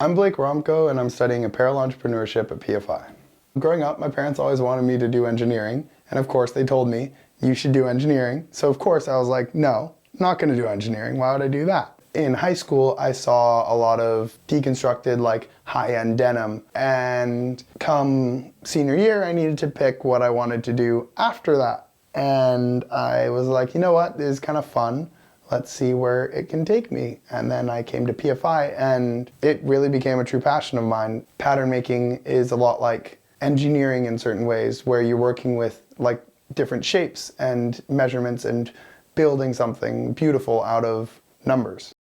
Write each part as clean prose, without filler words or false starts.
I'm Blake Hromco, and I'm studying apparel entrepreneurship at PFI. Growing up, my parents always wanted me to do engineering, and of course they told me, you should do engineering. So of course I was like, no, not gonna do engineering, why would I do that? In high school, I saw a lot of deconstructed, like, high-end denim, and come senior year, I needed to pick what I wanted to do after that. And I was like, you know what, this is kind of fun. Let's see where it can take me. And then I came to PFI, and it really became a true passion of mine. Pattern making is a lot like engineering in certain ways, where you're working with like different shapes and measurements and building something beautiful out of numbers.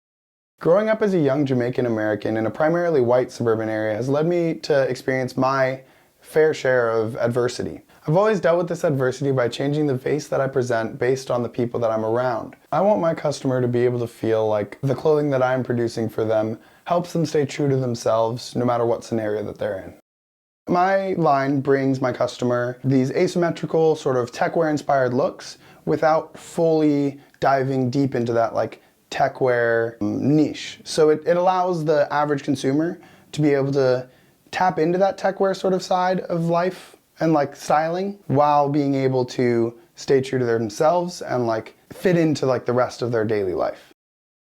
Growing up as a young Jamaican American in a primarily white suburban area has led me to experience my fair share of adversity. I've always dealt with this adversity by changing the face that I present based on the people that I'm around. I want my customer to be able to feel like the clothing that I'm producing for them helps them stay true to themselves no matter what scenario that they're in. My line brings my customer these asymmetrical, sort of techwear inspired looks without fully diving deep into that like techwear niche. So it allows the average consumer to be able to tap into that techwear sort of side of life and like styling while being able to stay true to themselves and like fit into like the rest of their daily life.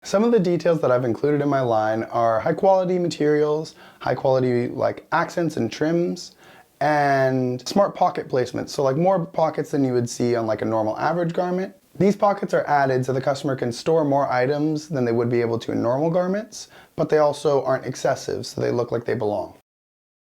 Some of the details that I've included in my line are high quality materials, high quality like accents and trims, and smart pocket placements. So like more pockets than you would see on like a normal average garment. These pockets are added so the customer can store more items than they would be able to in normal garments, but they also aren't excessive, so they look like they belong.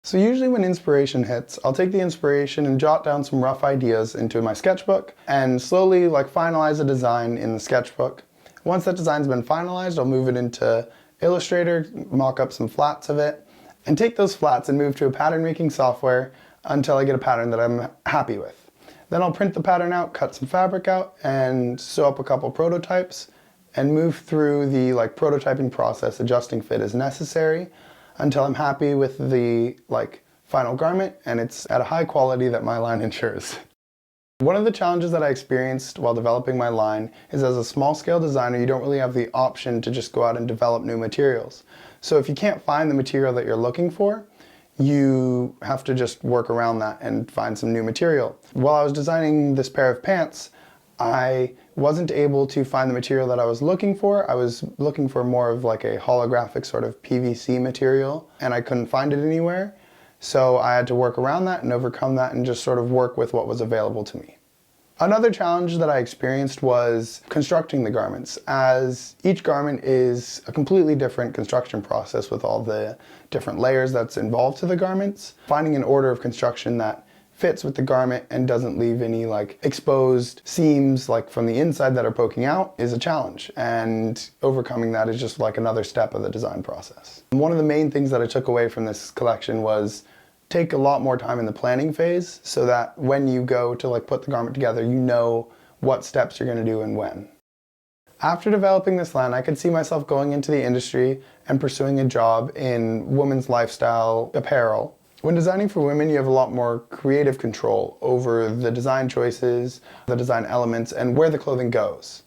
So usually when inspiration hits, I'll take the inspiration and jot down some rough ideas into my sketchbook and slowly like finalize a design in the sketchbook. Once that design's been finalized, I'll move it into Illustrator, mock up some flats of it, and take those flats and move to a pattern making software until I get a pattern that I'm happy with. Then I'll print the pattern out, cut some fabric out, and sew up a couple prototypes and move through the like prototyping process, adjusting fit as necessary, until I'm happy with the like final garment and it's at a high quality that my line ensures. One of the challenges that I experienced while developing my line is as a small scale designer, you don't really have the option to just go out and develop new materials. So if you can't find the material that you're looking for, you have to just work around that and find some new material. While I was designing this pair of pants, I wasn't able to find the material that I was looking for. I was looking for more of like a holographic sort of PVC material, and I couldn't find it anywhere. So I had to work around that and overcome that and just sort of work with what was available to me. Another challenge that I experienced was constructing the garments, as each garment is a completely different construction process with all the different layers that's involved to the garments. Finding an order of construction that fits with the garment and doesn't leave any like exposed seams like from the inside that are poking out is a challenge, and overcoming that is just like another step of the design process. One of the main things that I took away from this collection was take a lot more time in the planning phase so that when you go to like put the garment together, you know what steps you're going to do and when. After developing this line, I could see myself going into the industry and pursuing a job in women's lifestyle apparel. When designing for women, you have a lot more creative control over the design choices, the design elements, and where the clothing goes.